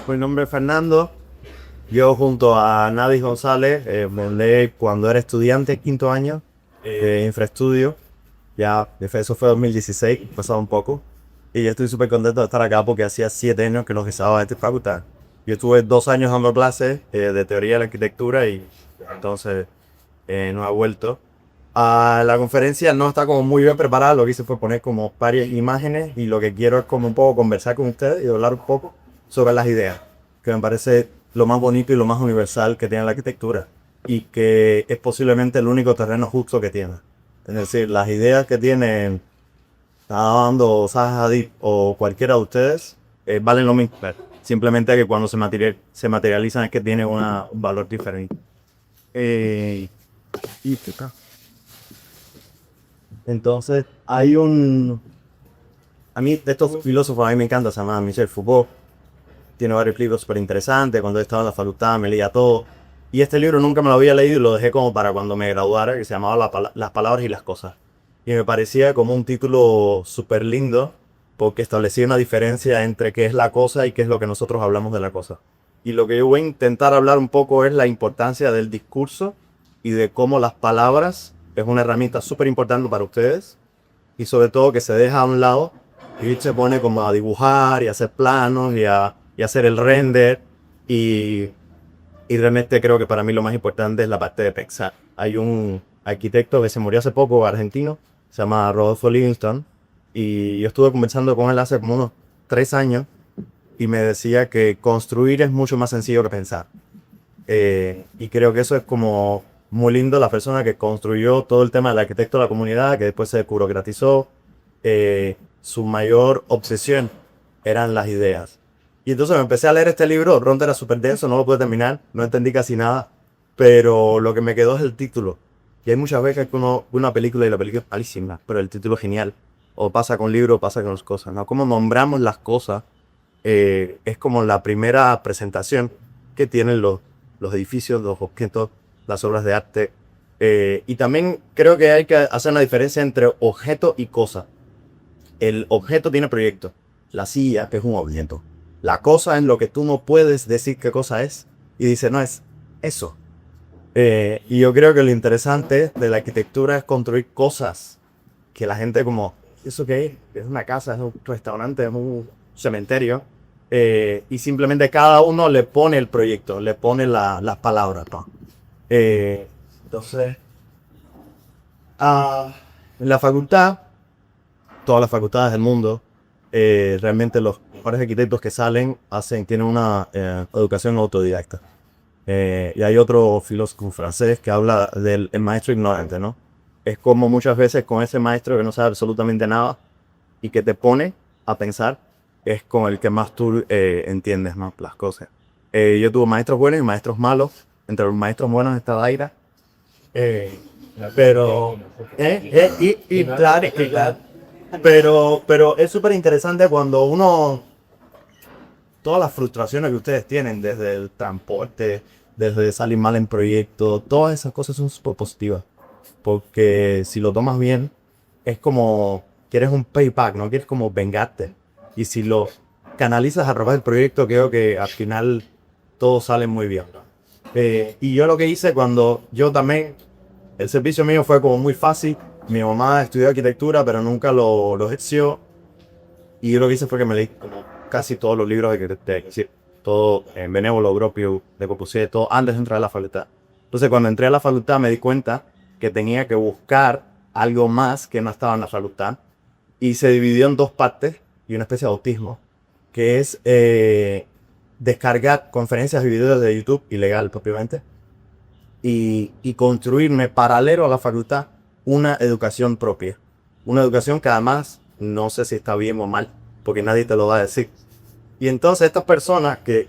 Mi nombre es Fernando. Yo junto a Nadis González fundé cuando era estudiante, quinto año, Infraestudio. Ya, eso fue 2016, pasado un poco. Y yo estoy súper contento de estar acá porque hacía 7 años que no estaba en esta facultad. Yo estuve 2 años dando clases de teoría de la arquitectura y entonces no he vuelto. La conferencia no está como muy bien preparada, lo que hice fue poner como varias imágenes y lo que quiero es como un poco conversar con ustedes y hablar un poco sobre las ideas, que me parece lo más bonito y lo más universal que tiene la arquitectura y que es posiblemente el único terreno justo que tiene. Es decir, las ideas que tienen dando Zaha Hadid o cualquiera de ustedes valen lo mismo. Simplemente que cuando se materializan es que tienen un valor diferente. Eh, y entonces, a mí, de estos filósofos, a mí me encanta, se llama Michel Foucault. Tiene varios libros súper interesantes. Cuando estaba en la facultad me leía todo. Y este libro nunca me lo había leído y lo dejé como para cuando me graduara, que se llamaba Las palabras y las cosas. Y me parecía como un título súper lindo, porque establecía una diferencia entre qué es la cosa y qué es lo que nosotros hablamos de la cosa. Y lo que yo voy a intentar hablar un poco es la importancia del discurso y de cómo las palabras es una herramienta súper importante para ustedes y sobre todo que se deja a un lado y se pone como a dibujar y a hacer planos y hacer el render y, y realmente creo que para mí lo más importante es la parte de pensar. Hay un arquitecto que se murió hace poco, argentino, se llama Rodolfo Livingston, y yo estuve conversando con él hace como unos 3 años y me decía que construir es mucho más sencillo que pensar. Y creo que eso es como muy lindo, la persona que construyó todo el tema del arquitecto de la comunidad, que después se burocratizó. Su mayor obsesión eran las ideas. Y entonces me empecé a leer este libro, Ronda era súper denso, no lo pude terminar, no entendí casi nada, pero lo que me quedó es el título. Y hay muchas veces que uno ve una película y la película es malísima, pero el título es genial. O pasa con libros, pasa con las cosas, ¿no? Cómo nombramos las cosas es como la primera presentación que tienen los edificios, los objetos, las obras de arte. Y también creo que hay que hacer una diferencia entre objeto y cosa. El objeto tiene proyecto. La silla, que es un objeto. La cosa es lo que tú no puedes decir qué cosa es. Y dice, no, es eso. Y yo creo que lo interesante de la arquitectura es construir cosas que la gente como, ¿eso qué es? Es una casa, es un restaurante, es un cementerio. Y simplemente cada uno le pone el proyecto, le pone las palabras, ¿no? Entonces, en la facultad, todas las facultades del mundo, realmente los mejores arquitectos que salen tienen una educación autodidacta. Y hay otro filósofo francés que habla del el maestro ignorante, ¿no? Es como muchas veces con ese maestro que no sabe absolutamente nada y que te pone a pensar, es con el que más tú entiendes, ¿no? Las cosas. Yo tuve maestros buenos y maestros malos. Entre los maestros buenos está Daira. Eh, pero, claro, pero es súper interesante cuando todas las frustraciones que ustedes tienen, desde el transporte, desde salir mal en proyectos, todas esas cosas son súper positivas. Porque si lo tomas bien, es como, quieres un payback, no quieres como vengarte. Y si lo canalizas a través del proyecto, creo que al final todo sale muy bien. Y yo lo que hice cuando yo también, el servicio mío fue como muy fácil. Mi mamá estudió arquitectura, pero nunca lo ejerció. Y yo lo que hice fue que me leí como casi todos los libros de todo en Benévolo propio, de Corbusier, todo antes de entrar a la facultad. Entonces cuando entré a la facultad me di cuenta que tenía que buscar algo más que no estaba en la facultad. Y se dividió en dos partes y una especie de autismo, que es descargar conferencias y videos de YouTube, ilegal propiamente, y construirme paralelo a la facultad una educación propia. Una educación que además no sé si está bien o mal, porque nadie te lo va a decir. Y entonces estas personas que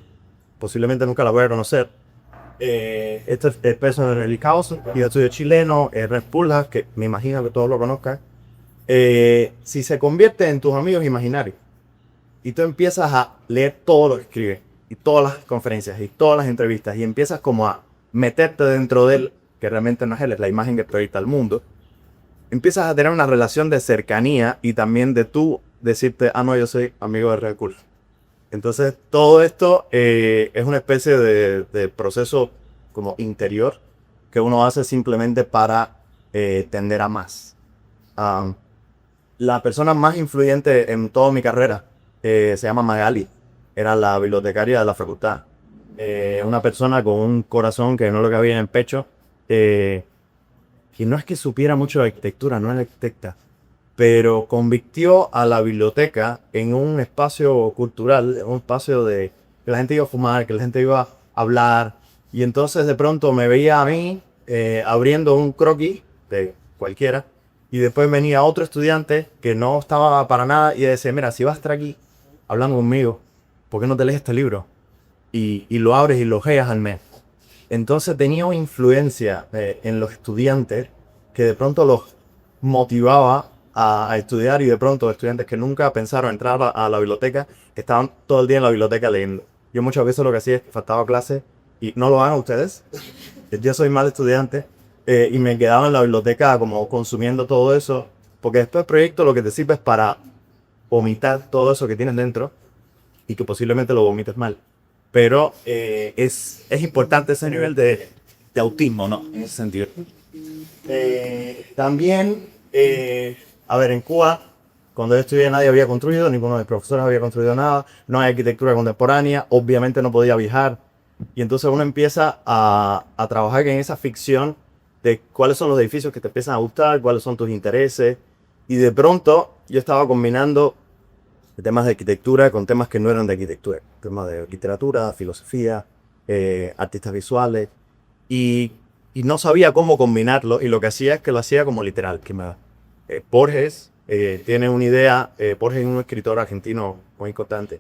posiblemente nunca las voy a conocer, este es el personal de Caos, y yo estudio chileno, Red Pulga, que me imagino que todos lo conozcan, si se convierte en tus amigos imaginarios y tú empiezas a leer todo lo que escribe y todas las conferencias y todas las entrevistas y empiezas como a meterte dentro de él, que realmente no es él, es la imagen que proyecta al mundo, empiezas a tener una relación de cercanía y también de tú decirte, ah, no, yo soy amigo de Red Bull. Entonces, todo esto es una especie de proceso como interior que uno hace simplemente para tender a más. Um, la persona más influyente en toda mi carrera se llama Magali. Era la bibliotecaria de la facultad. Una persona con un corazón que no le cabía en el pecho. Y no es que supiera mucho de arquitectura, no era arquitecta, pero convirtió a la biblioteca en un espacio cultural, un espacio de que la gente iba a fumar, que la gente iba a hablar. Y entonces de pronto me veía a mí abriendo un croquis de cualquiera. Y después venía otro estudiante que no estaba para nada y decía, mira, si vas a estar aquí hablando conmigo, ¿por qué no te lees este libro? Y lo abres y lo leas al mes. Entonces tenía una influencia en los estudiantes que de pronto los motivaba a estudiar, y de pronto estudiantes que nunca pensaron entrar a la biblioteca estaban todo el día en la biblioteca leyendo. Yo muchas veces lo que hacía es que faltaba clase, y no lo hagan ustedes, yo soy mal estudiante, y me quedaba en la biblioteca como consumiendo todo eso, porque después el proyecto lo que te sirve es para vomitar todo eso que tienes dentro y que posiblemente lo vomites mal. Pero es importante ese nivel de autismo, ¿no? En ese sentido. También, a ver, en Cuba, cuando yo estudié nadie había construido, ninguno de mis profesores había construido nada, no hay arquitectura contemporánea, obviamente no podía viajar. Y entonces uno empieza a trabajar en esa ficción de cuáles son los edificios que te empiezan a gustar, cuáles son tus intereses. Y de pronto yo estaba combinando temas de arquitectura con temas que no eran de arquitectura, temas de literatura, filosofía, artistas visuales, y no sabía cómo combinarlo, y lo que hacía es que lo hacía como literal. Borges tiene una idea, Borges es un escritor argentino muy importante,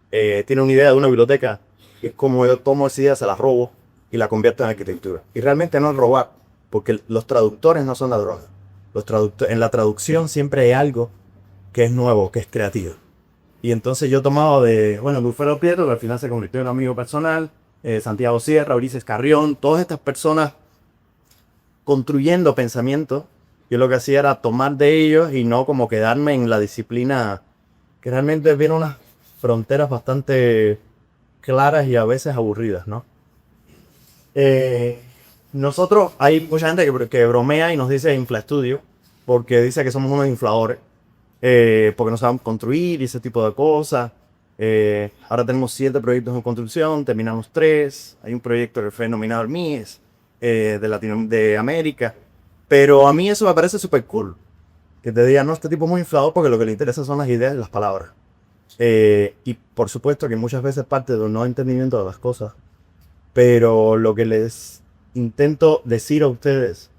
tiene una idea de una biblioteca, que es como yo tomo esa idea, se la robo y la convierto en arquitectura. Y realmente no es robar, porque los traductores no son ladrones. En la traducción siempre hay algo que es nuevo, que es creativo. Y entonces yo he tomado bueno, Lufero Pietro, que al final se convirtió en un amigo personal, Santiago Sierra, Ulises Carrión, todas estas personas construyendo pensamiento. Yo lo que hacía era tomar de ellos y no como quedarme en la disciplina, que realmente viene unas fronteras bastante claras y a veces aburridas, ¿no? Nosotros, hay mucha gente que bromea y nos dice infraestudio, porque dice que somos unos infladores. Porque no sabemos construir y ese tipo de cosas. Ahora tenemos 7 proyectos en construcción, terminamos 3. Hay un proyecto que fue nominado al MIES de América. Pero a mí eso me parece súper cool. Que te digan, no, este tipo es muy inflador porque lo que le interesa son las ideas y las palabras. Y por supuesto que muchas veces parte de un no entendimiento de las cosas. Pero lo que les intento decir a ustedes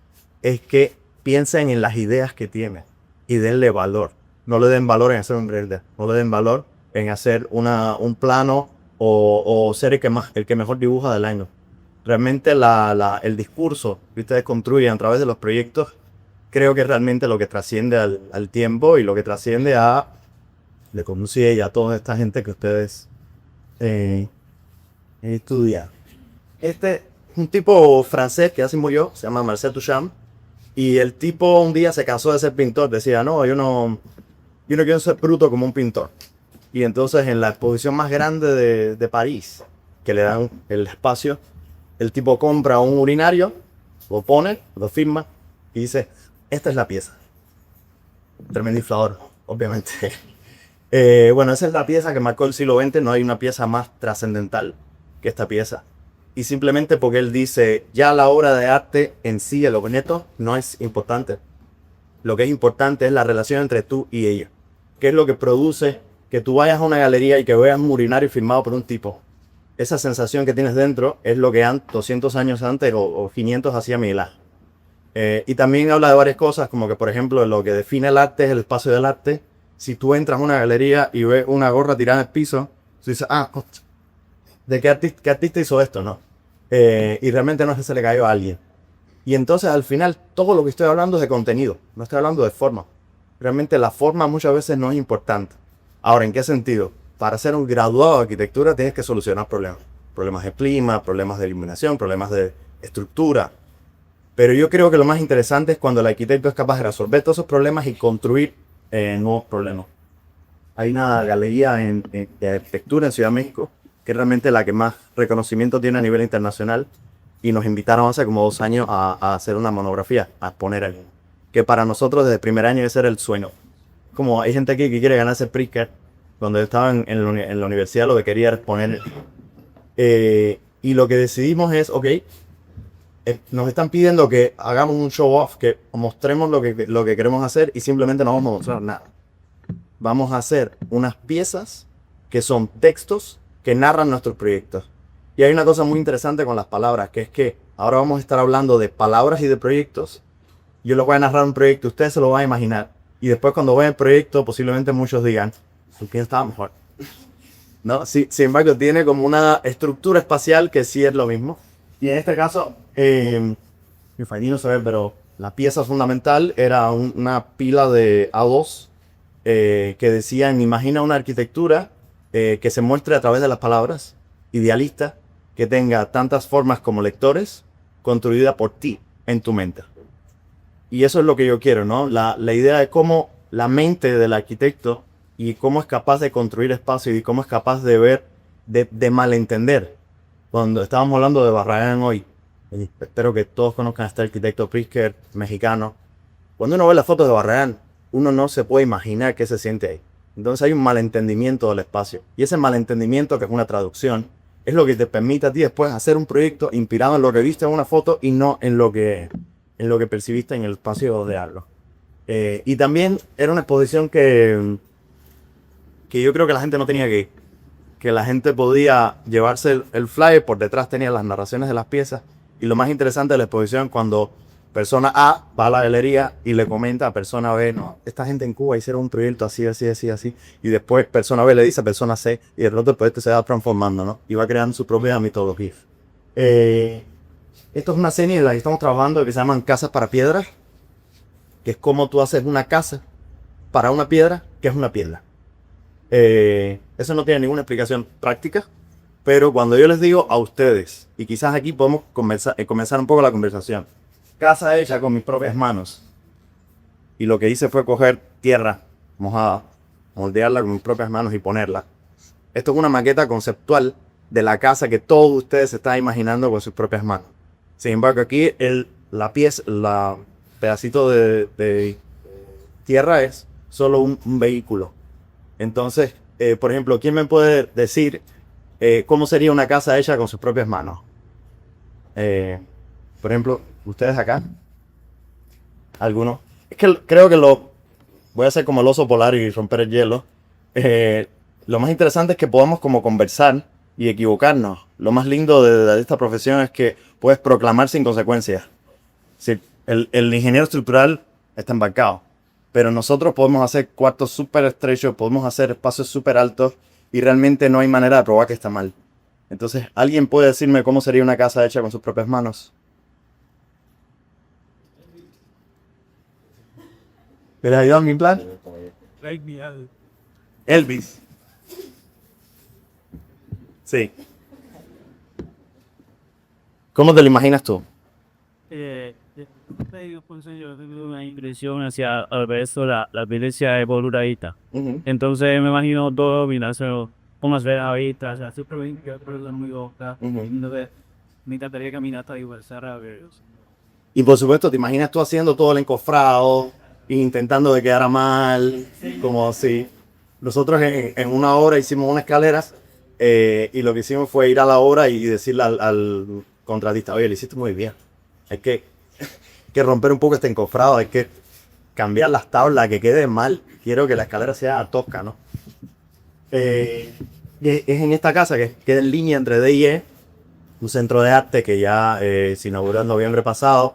es que piensen en las ideas que tienen y denle valor. No le den valor en hacer un render, no le den valor en hacer un plano o ser el que mejor dibuja del año. Realmente el discurso que ustedes construyen a través de los proyectos, creo que es realmente lo que trasciende al tiempo y lo que trasciende a Le Corbusier y a toda esta gente que ustedes estudian. Este es un tipo francés que ya se murió, se llama Marcel Duchamp, y el tipo un día se cansó de ser pintor, decía, no, yo no quiero ser bruto como un pintor. Y entonces en la exposición más grande de París, que le dan el espacio, el tipo compra un urinario, lo pone, lo firma y dice, esta es la pieza. Tremendo inflador, obviamente. Bueno, esa es la pieza que marcó el siglo XX, no hay una pieza más trascendental que esta pieza. Y simplemente porque él dice, ya la obra de arte en sí, el objeto, no es importante. Lo que es importante es la relación entre tú y ella. ¿Qué es lo que produce que tú vayas a una galería y que veas un urinario firmado por un tipo? Esa sensación que tienes dentro es lo que 200 años antes o 500 hacía Miguel Ángel. Y también habla de varias cosas, como que por ejemplo lo que define el arte es el espacio del arte. Si tú entras a una galería y ves una gorra tirada en el piso, tú dices, ¿de qué artista hizo esto? No. Y realmente no es que se le cayó a alguien. Y entonces al final todo lo que estoy hablando es de contenido, no estoy hablando de forma. Realmente la forma muchas veces no es importante. Ahora, ¿en qué sentido? Para ser un graduado de arquitectura tienes que solucionar problemas. Problemas de clima, problemas de iluminación, problemas de estructura. Pero yo creo que lo más interesante es cuando el arquitecto es capaz de resolver todos esos problemas y construir nuevos problemas. hay una galería de arquitectura en Ciudad de México, que es realmente la que más reconocimiento tiene a nivel internacional. Y nos invitaron hace como 2 años a hacer una monografía, a exponer ahí. Que para nosotros desde el primer año ese era el sueño. Como hay gente aquí que quiere ganarse el Pritzker, cuando yo estaba en la universidad lo que quería era exponer. Y lo que decidimos es, ok, nos están pidiendo que hagamos un show off, que mostremos lo que queremos hacer y simplemente no vamos a mostrar nada. Vamos a hacer unas piezas que son textos que narran nuestros proyectos. Y hay una cosa muy interesante con las palabras, que es que ahora vamos a estar hablando de palabras y de proyectos. Yo les voy a narrar un proyecto, ustedes se lo van a imaginar. Y después cuando vean el proyecto, posiblemente muchos digan, ¿quién estaba mejor? ¿No? Sí, sin embargo, tiene como una estructura espacial que sí es lo mismo. Y en este caso, mi favorito no se ve, pero la pieza fundamental era una pila de A2 que decían, imagina una arquitectura que se muestre a través de las palabras, idealista, que tenga tantas formas como lectores, construida por ti en tu mente. Y eso es lo que yo quiero, ¿no? La idea de cómo la mente del arquitecto y cómo es capaz de construir espacio y cómo es capaz de ver, de malentender. Cuando estábamos hablando de Barragán hoy, espero que todos conozcan a este arquitecto Pritzker, mexicano. Cuando uno ve las fotos de Barragán, uno no se puede imaginar qué se siente ahí. Entonces hay un malentendimiento del espacio. Y ese malentendimiento, que es una traducción, es lo que te permite a ti después hacer un proyecto inspirado en lo que viste en una foto y no en lo que percibiste en el espacio de algo. Y también era una exposición que yo creo que la gente no tenía que ir. Que la gente podía llevarse el flyer, por detrás tenía las narraciones de las piezas. Y lo más interesante de la exposición, cuando persona A va a la galería y le comenta a persona B, no, esta gente en Cuba hicieron un proyecto así, así, así, así. Y después persona B le dice a persona C y de pronto el proyecto se va transformando, ¿no? Y va creando su propia mitología. Esto es una serie en la que estamos trabajando que se llaman Casas para Piedras, que es como tú haces una casa para una piedra, que es una piedra. Eso no tiene ninguna explicación práctica, pero cuando yo les digo a ustedes, y quizás aquí podemos comenzar un poco la conversación, casa hecha con mis propias manos, y lo que hice fue coger tierra mojada, moldearla con mis propias manos y ponerla. Esto es una maqueta conceptual de la casa que todos ustedes se están imaginando con sus propias manos. Sin embargo, aquí la pedacito de tierra es solo un vehículo. Entonces, por ejemplo, ¿quién me puede decir cómo sería una casa hecha con sus propias manos? Por ejemplo, ustedes acá. ¿Algunos? Es que creo que voy a hacer como el oso polar y romper el hielo. Lo más interesante es que podamos como conversar y equivocarnos. Lo más lindo de esta profesión es que puedes proclamar sin consecuencias. Si el ingeniero estructural está embarcado. Pero nosotros podemos hacer cuartos súper estrechos, podemos hacer espacios súper altos y realmente no hay manera de probar que está mal. Entonces, ¿alguien puede decirme cómo sería una casa hecha con sus propias manos? ¿Me les ayudan mi plan? Elvis. Sí. ¿Cómo te lo imaginas tú? Yo tengo una impresión hacia al ver esto, la violencia evolucionista. Ujú. Entonces me imagino todo combinarse con las velas ahorita, o sea, súper bien, que pero es muy loca. Ujú. Entonces me encantaría caminar hasta igual, a ver. Y por supuesto, te imaginas tú haciendo todo el encofrado, intentando de quedara mal, como así. Nosotros en una hora hicimos unas escaleras y lo que hicimos fue ir a la obra y decirle al contratista, oye, lo hiciste muy bien. Hay que romper un poco este encofrado, hay que cambiar las tablas, que quede mal. Quiero que la escalera sea tosca, ¿no? Y es en esta casa que queda en línea entre D y E, un centro de arte que ya se inauguró en noviembre pasado.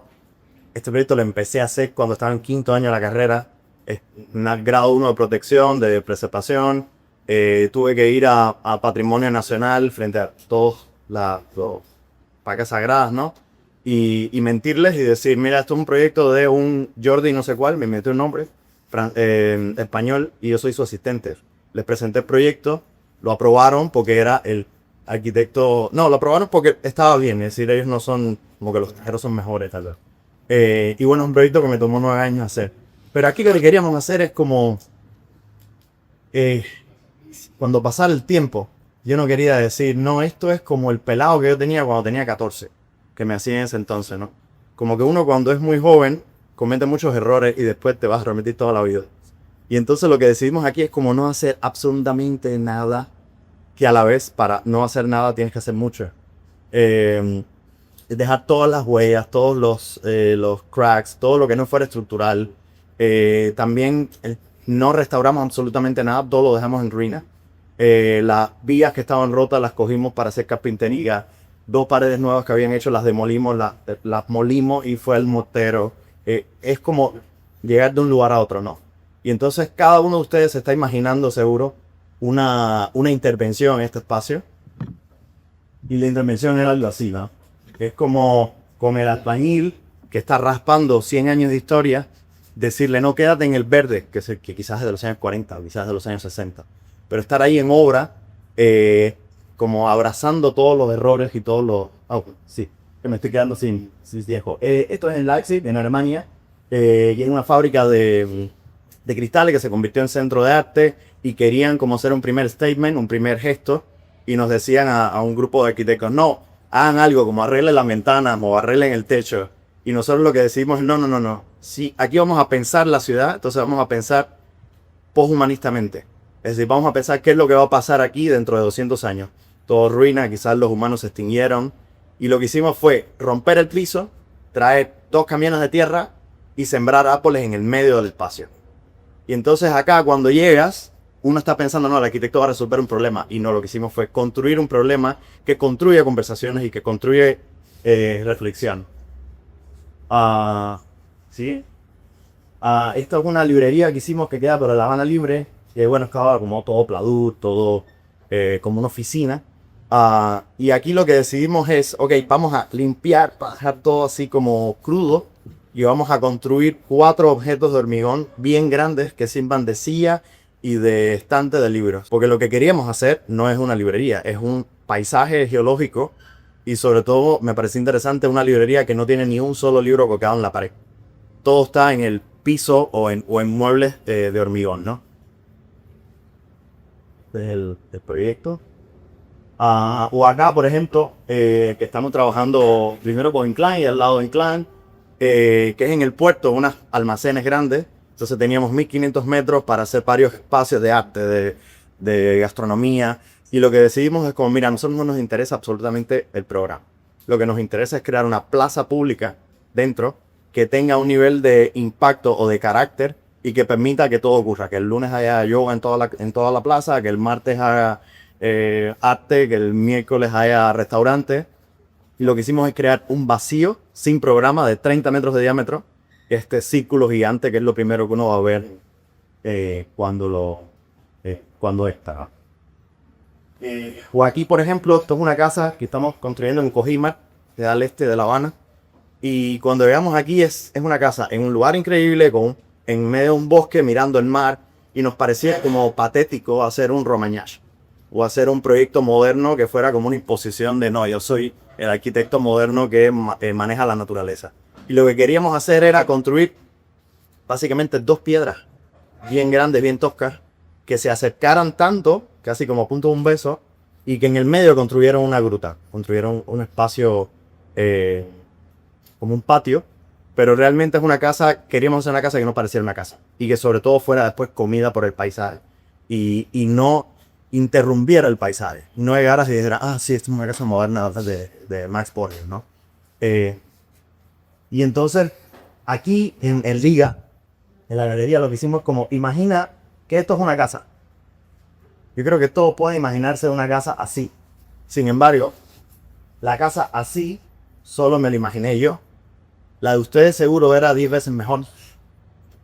Este proyecto lo empecé a hacer cuando estaba en quinto año de la carrera. Es un grado 1 de protección, de preservación. Tuve que ir a Patrimonio Nacional frente a todos las vacas sagradas, ¿no? Y mentirles y decir, mira, esto es un proyecto de un Jordi no sé cuál, me metió el nombre, español, y yo soy su asistente. Les presenté el proyecto, lo aprobaron porque era el arquitecto... No, lo aprobaron porque estaba bien, es decir, ellos no son, como que los extranjeros son mejores tal vez. Y bueno, es un proyecto que me tomó 9 años hacer. Pero aquí lo que queríamos hacer es como eh, cuando pasara el tiempo, yo no quería decir, no, esto es como el pelado que yo tenía cuando tenía 14, que me hacía en ese entonces, ¿no? Como que uno cuando es muy joven comete muchos errores y después te vas a repetir toda la vida. Y entonces lo que decidimos aquí es como no hacer absolutamente nada, que a la vez para no hacer nada tienes que hacer mucho. Dejar todas las huellas, todos los cracks, todo lo que no fuera estructural. También no restauramos absolutamente nada, todo lo dejamos en ruina. Las vías que estaban rotas las cogimos para hacer carpintería. 2 paredes nuevas que habían hecho las demolimos, las molimos y fue el mortero. Es como llegar de un lugar a otro, ¿no? Y entonces cada uno de ustedes se está imaginando seguro una intervención en este espacio. Y la intervención era algo así, ¿no? Es como con el albañil que está raspando 100 años de historia, decirle no, quédate en el verde, que quizás es de los años 40, quizás de los años 60. Pero estar ahí en obra, como abrazando todos los errores y todos los... Oh, sí, que me estoy quedando sin viejo. Esto es en Leipzig, en Alemania, y es una fábrica de cristales que se convirtió en centro de arte y querían como hacer un primer statement, un primer gesto, y nos decían a un grupo de arquitectos, no, hagan algo como arreglen las ventanas o arreglen el techo. Y nosotros lo que decimos es, no. Sí, aquí vamos a pensar la ciudad, entonces vamos a pensar poshumanistamente. Es decir, vamos a pensar qué es lo que va a pasar aquí dentro de 200 años. Todo ruina, quizás los humanos se extinguieron. Y lo que hicimos fue romper el piso, traer 2 camiones de tierra y sembrar árboles en el medio del espacio. Y entonces acá cuando llegas, uno está pensando, no, el arquitecto va a resolver un problema. Y no, lo que hicimos fue construir un problema que construye conversaciones y que construye reflexión. ¿Sí? Esta es una librería que hicimos que queda por La Habana Libre. Que bueno, estaba como todo pladur, todo como una oficina. Y aquí lo que decidimos es, ok, vamos a limpiar, para dejar todo así como crudo. Y vamos a construir 4 objetos de hormigón bien grandes que sirvan de silla y de estante de libros. Porque lo que queríamos hacer no es una librería, es un paisaje geológico. Y sobre todo me pareció interesante una librería que no tiene ni un solo libro colgado en la pared. Todo está en el piso o en muebles de hormigón, ¿no? Este es el proyecto. O acá, por ejemplo, que estamos trabajando primero con Incline y al lado de Incline, que es en el puerto, unos almacenes grandes. Entonces teníamos 1500 metros para hacer varios espacios de arte, de gastronomía. Y lo que decidimos es como, mira, a nosotros no nos interesa absolutamente el programa. Lo que nos interesa es crear una plaza pública dentro que tenga un nivel de impacto o de carácter y que permita que todo ocurra. Que el lunes haya yoga en toda la plaza, que el martes haya arte, que el miércoles haya restaurante. Y lo que hicimos es crear un vacío sin programa de 30 metros de diámetro. Este círculo gigante que es lo primero que uno va a ver cuando está. O aquí, por ejemplo, esto es una casa que estamos construyendo en Cojimar, que da al este de La Habana. Y cuando llegamos aquí es una casa en un lugar increíble, en medio de un bosque mirando el mar. Y nos parecía como patético hacer un Romagnach o hacer un proyecto moderno que fuera como una imposición de no, yo soy el arquitecto moderno que maneja la naturaleza. Y lo que queríamos hacer era construir básicamente 2 piedras bien grandes, bien toscas, que se acercaran tanto, casi como punto de un beso, y que en el medio construyeron una gruta, construyeron un espacio como un patio, pero realmente es una casa, queríamos hacer una casa que no pareciera una casa, y que sobre todo fuera después comida por el paisaje, y no interrumpiera el paisaje, no llegaras y dijeras, sí, esto es una casa moderna de Max Borger, ¿no? Y entonces, aquí en Riga, en la galería, lo que hicimos es como, imagina que esto es una casa. Yo creo que todos pueden imaginarse una casa así. Sin embargo, la casa así, solo me la imaginé yo. La de ustedes seguro era 10 veces mejor.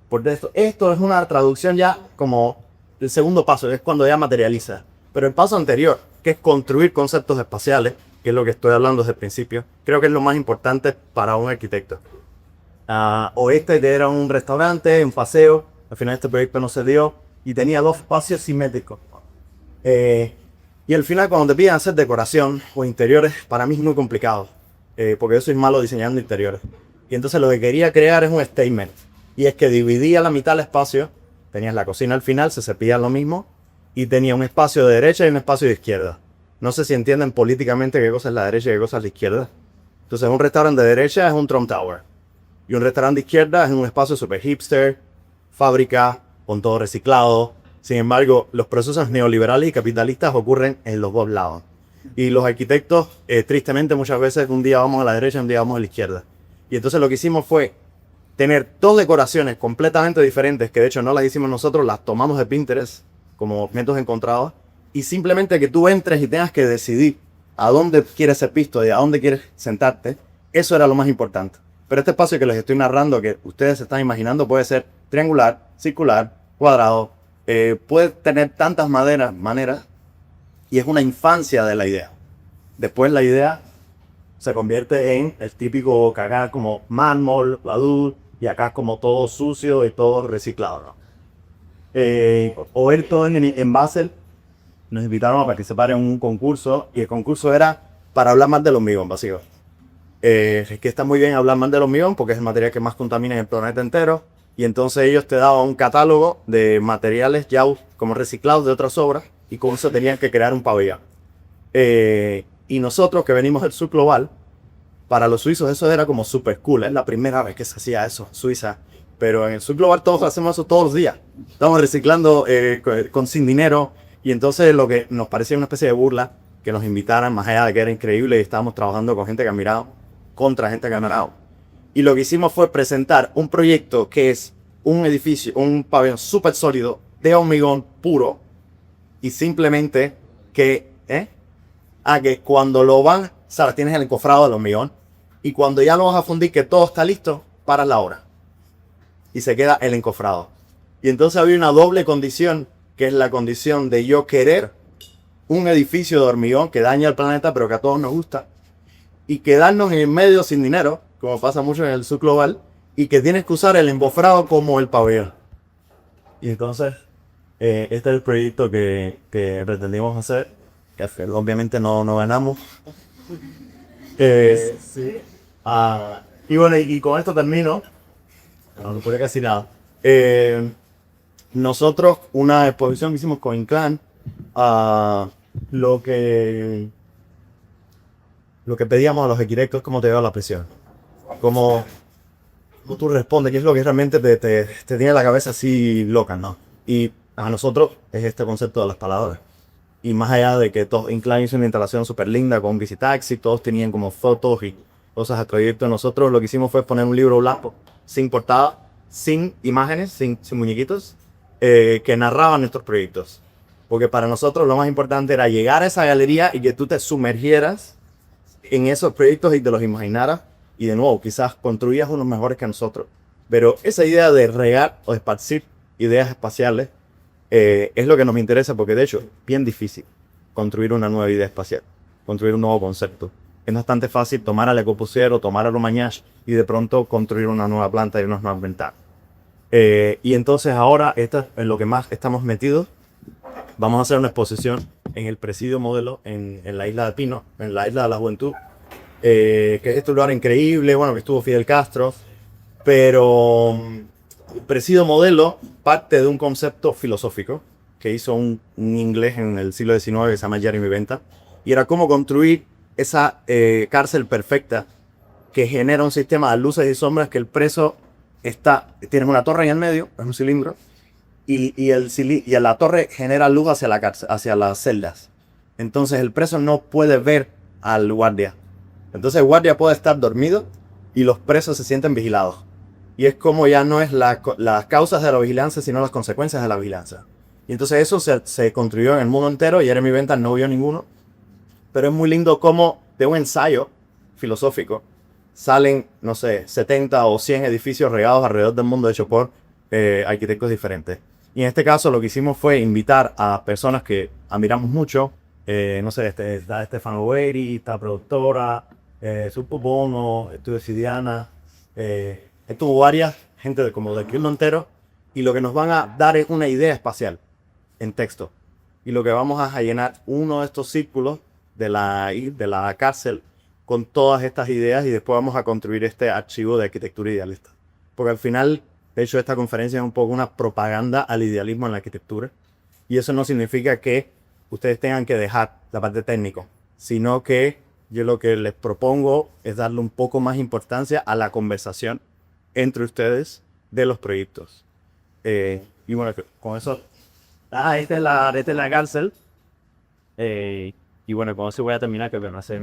Por esto es una traducción ya como el segundo paso, es cuando ya materializa. Pero el paso anterior, que es construir conceptos espaciales, que es lo que estoy hablando desde el principio, creo que es lo más importante para un arquitecto. O era un restaurante, un paseo, al final este proyecto no se dio, y tenía 2 espacios simétricos. Y al final cuando te piden hacer decoración o interiores, para mí es muy complicado, porque yo soy malo diseñando interiores. Y entonces lo que quería crear es un statement, y es que dividía la mitad del espacio, tenías la cocina al final, se cepilla lo mismo, y tenía un espacio de derecha y un espacio de izquierda. No sé si entienden políticamente qué cosa es la derecha y qué cosa es la izquierda. Entonces, un restaurante de derecha es un Trump Tower. Y un restaurante de izquierda es un espacio super hipster, fábrica, con todo reciclado. Sin embargo, los procesos neoliberales y capitalistas ocurren en los dos lados. Y los arquitectos, tristemente, muchas veces un día vamos a la derecha y un día vamos a la izquierda. Y entonces lo que hicimos fue tener dos decoraciones completamente diferentes, que de hecho no las hicimos nosotros, las tomamos de Pinterest como objetos encontrados. Y simplemente que tú entres y tengas que decidir a dónde quieres ser visto y a dónde quieres sentarte, eso era lo más importante. Pero este espacio que les estoy narrando, que ustedes se están imaginando, puede ser triangular, circular, cuadrado, puede tener tantas maneras, y es una infancia de la idea. Después la idea se convierte en el típico que acá como mármol, pladur, y acá como todo sucio y todo reciclado, ¿no? Oberto en Basel nos invitaron a participar en un concurso, y el concurso era para hablar más del hormigón, básicamente. Es que está muy bien hablar más del hormigón porque es el material que más contamina en el planeta entero, y entonces ellos te daban un catálogo de materiales ya como reciclados de otras obras, y con eso tenían que crear un pabellón. Y nosotros que venimos del sur global, para los suizos eso era como super cool, es la primera vez que se hacía eso, Suiza. Pero en el sur global todos hacemos eso todos los días. Estamos reciclando sin dinero, y entonces lo que nos parecía una especie de burla que nos invitaran, más allá de que era increíble y estábamos trabajando con gente que admirado, contra gente que admirado. Y lo que hicimos fue presentar un proyecto que es un edificio, un pabellón súper sólido de hormigón puro, y simplemente que cuando lo van, sabes, tienes el encofrado del hormigón, y cuando ya lo vas a fundir, que todo está listo, paras la obra y se queda el encofrado. Y entonces había una doble condición, que es la condición de yo querer un edificio de hormigón que daña al planeta pero que a todos nos gusta, y quedarnos en el medio sin dinero, como pasa mucho en el sur global, y que tienes que usar el encofrado como el pabellón. Y entonces este es el proyecto que pretendimos hacer, que obviamente no ganamos. Sí. Y bueno, y con esto termino. No podría casi nada. Nosotros, una exposición que hicimos con Inclán, lo que pedíamos a los arquitectos es cómo te lleva la presión. Cómo tú respondes, qué es lo que realmente te tiene la cabeza así loca, ¿no? Y a nosotros es este concepto de las palabras. Y más allá de que todos, Inclán hizo una instalación súper linda con Visitaxi, todos tenían como fotos y cosas al proyecto. Nosotros lo que hicimos fue poner un libro blanco, sin portada, sin imágenes, sin muñequitos, que narraban nuestros proyectos. Porque para nosotros lo más importante era llegar a esa galería y que tú te sumergieras en esos proyectos y te los imaginaras. Y de nuevo, quizás construías unos mejores que nosotros. Pero esa idea de regar o esparcir ideas espaciales es lo que nos interesa, porque de hecho es bien difícil construir una nueva idea espacial, construir un nuevo concepto. Es bastante fácil tomar a Le Corbusier o tomar a Lomagnach y de pronto construir una nueva planta y unas nuevas ventanas. Y entonces ahora, esto es en lo que más estamos metidos. Vamos a hacer una exposición en el Presidio Modelo en la isla de Pino, en la isla de la Juventud, que es este lugar increíble, bueno, que estuvo Fidel Castro, pero el Presidio Modelo parte de un concepto filosófico que hizo un inglés en el siglo XIX que se llama Jeremy Bentham, y era cómo construir esa cárcel perfecta que genera un sistema de luces y sombras, que el preso tiene una torre en el medio, es un cilindro, y la torre genera luz hacia la cárcel, hacia las celdas. Entonces el preso no puede ver al guardia. Entonces el guardia puede estar dormido y los presos se sienten vigilados. Y es como ya no es las causas de la vigilancia, sino las consecuencias de la vigilancia. Y entonces eso se construyó en el mundo entero. Jeremy Bentham no vio ninguno. Pero es muy lindo cómo de un ensayo filosófico salen, no sé, 70 o 100 edificios regados alrededor del mundo hechos por arquitectos diferentes. Y en este caso lo que hicimos fue invitar a personas que admiramos mucho. No sé, está Stefano Gueri, está productora, Supo Bono, estuvo Sidiana, estuvo varias gente como del mundo entero, y lo que nos van a dar es una idea espacial en texto. Y lo que vamos a llenar uno de estos círculos de la cárcel con todas estas ideas, y después vamos a construir este archivo de arquitectura idealista. Porque al final, de hecho, esta conferencia es un poco una propaganda al idealismo en la arquitectura. Y eso no significa que ustedes tengan que dejar la parte técnica, sino que yo lo que les propongo es darle un poco más importancia a la conversación entre ustedes de los proyectos. Y bueno, con eso... esta es la cárcel. Y bueno, con eso voy a terminar, que me va a hacer...